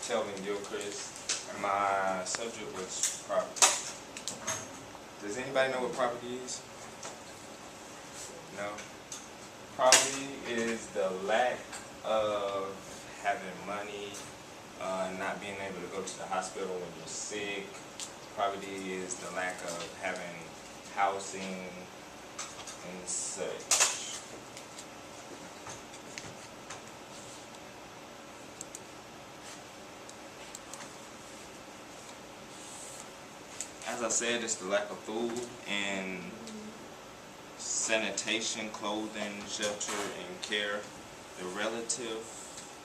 Telvin Gilcrest, and my subject was property. Does anybody know what property is? No? Property is the lack of having money, not being able to go to the hospital when you're sick. Poverty is the lack of having housing and such. As I said, it's the lack of food and sanitation, clothing, shelter, and care. The relative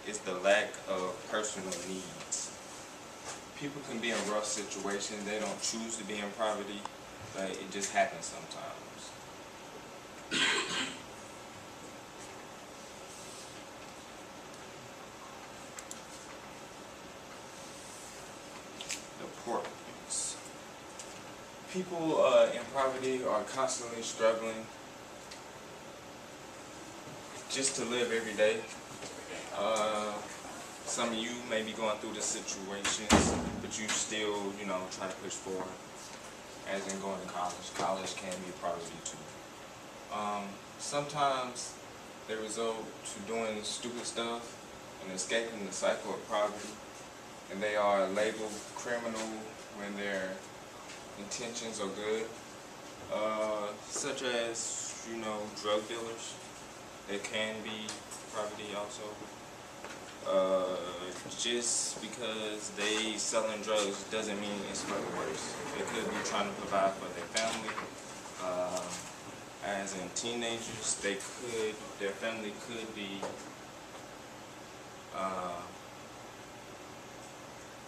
is the lack of personal needs. People can be in rough situations. They don't choose to be in poverty, but it just happens sometimes. The poor points. People in poverty are constantly struggling just to live every day. Some of you may be going through the situations, but you still, try to push forward. As in going to college. College can be poverty too. Sometimes they result to doing stupid stuff and escaping the cycle of poverty, and they are labeled criminal when their intentions are good, such as, drug dealers. They can be poverty also. Just because they selling drugs doesn't mean it's for the worse. They could be trying to provide for their family. As in teenagers, their family could be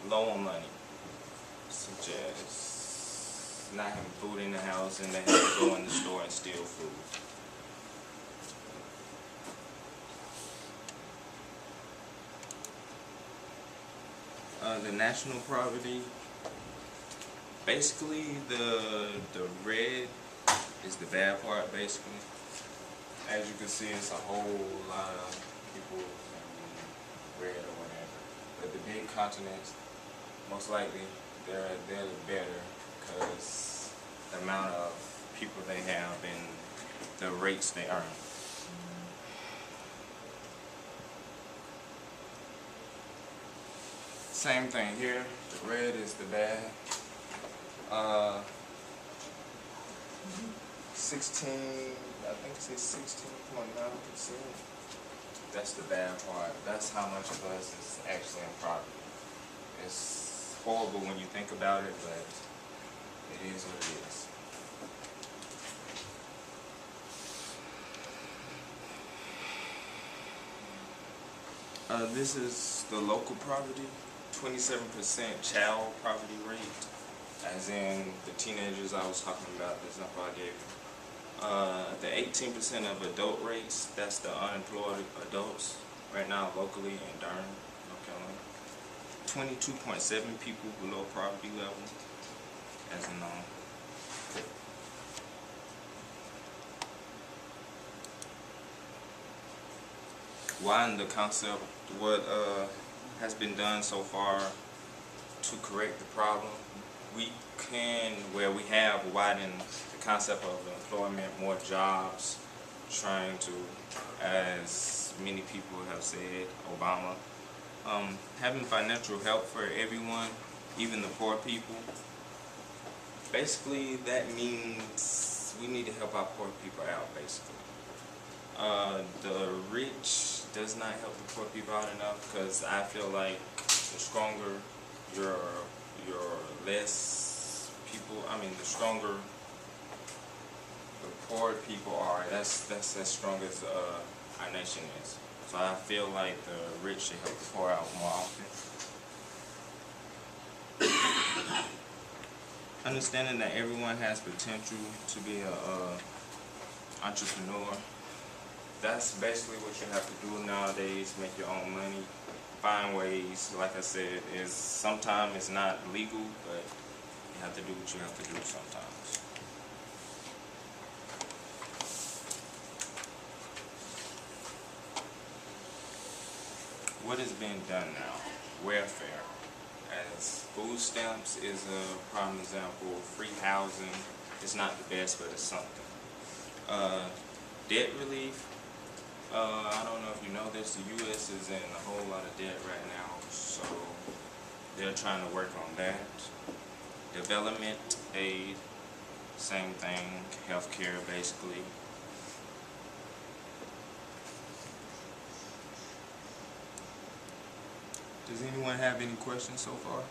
low on money, such as not having food in the house and they have to go in the store and steal food. The national poverty, basically the red is the bad part, basically. As you can see, it's a whole lot of people in red or whatever. But the big continents, most likely, they're better because the amount of people they have and the rates they earn. Same thing here. The red is the bad. 16, I think it says 16.9%. That's the bad part. That's how much of us is actually in poverty. It's horrible when you think about it, but it is what it is. This is the local poverty. 27% child poverty rate, as in the teenagers I was talking about, the example I gave you. The 18% of adult rates, that's the unemployed adults right now locally in Durham, North Carolina. 22.7 people below poverty level, as in why in the concept, what has been done so far to correct the problem. We have widened the concept of employment, more jobs, trying to, as many people have said, Obama, having financial help for everyone, even the poor people. Basically, that means we need to help our poor people out, basically. The rich does not help the poor people out enough, because I feel like the stronger your less people, the stronger the poor people are, that's as strong as our nation is. So I feel like the rich should help the poor out more often. Understanding that everyone has potential to be an entrepreneur. That's basically what you have to do nowadays, make your own money, find ways, like I said, sometimes it's not legal, but you have to do what you have to do sometimes. what is being done now? Welfare. As food stamps is a prime example. Free housing. It's not the best, but it's something. Debt relief. I don't know if you know this. The U.S. is in a whole lot of debt right now, so they're trying to work on that. Development aid. Same thing. Healthcare, basically. Does anyone have any questions so far?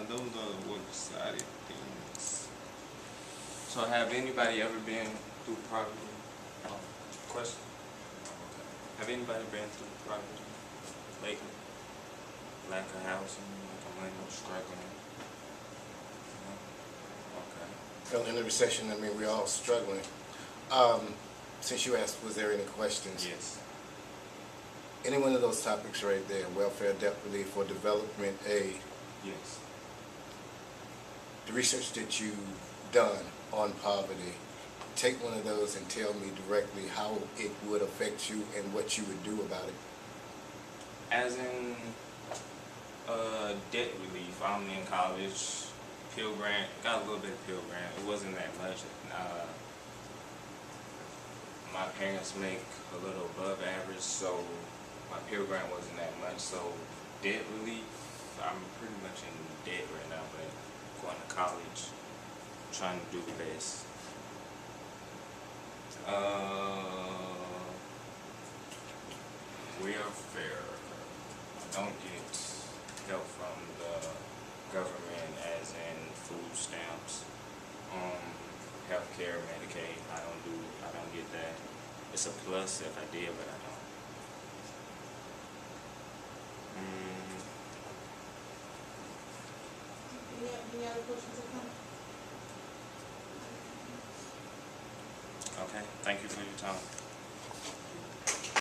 Those are the work-sided things. So have anybody ever been through poverty? Question? Okay. Have anybody been through poverty lately? Lack of housing, lack of money, struggling? No? Okay. Well, in the recession, I mean, we're all struggling. Since you asked, was there any questions? Yes. Any one of those topics right there, welfare, debt relief, or development aid, Yes. the research that you've done on poverty, take one of those and tell me directly how it would affect you and what you would do about it. As in debt relief, I'm in college. Pell Grant, got a little bit of Pell Grant. It wasn't that much. My parents make a little above average, so my Pell Grant wasn't that much. So debt relief, I'm pretty much in debt right now, but going to college, trying to do the best. Welfare. I don't get help from the government, as in food stamps, healthcare, Medicaid. I don't get that. It's a plus if I did, but I don't. Any other questions or comments? Okay, thank you for your time.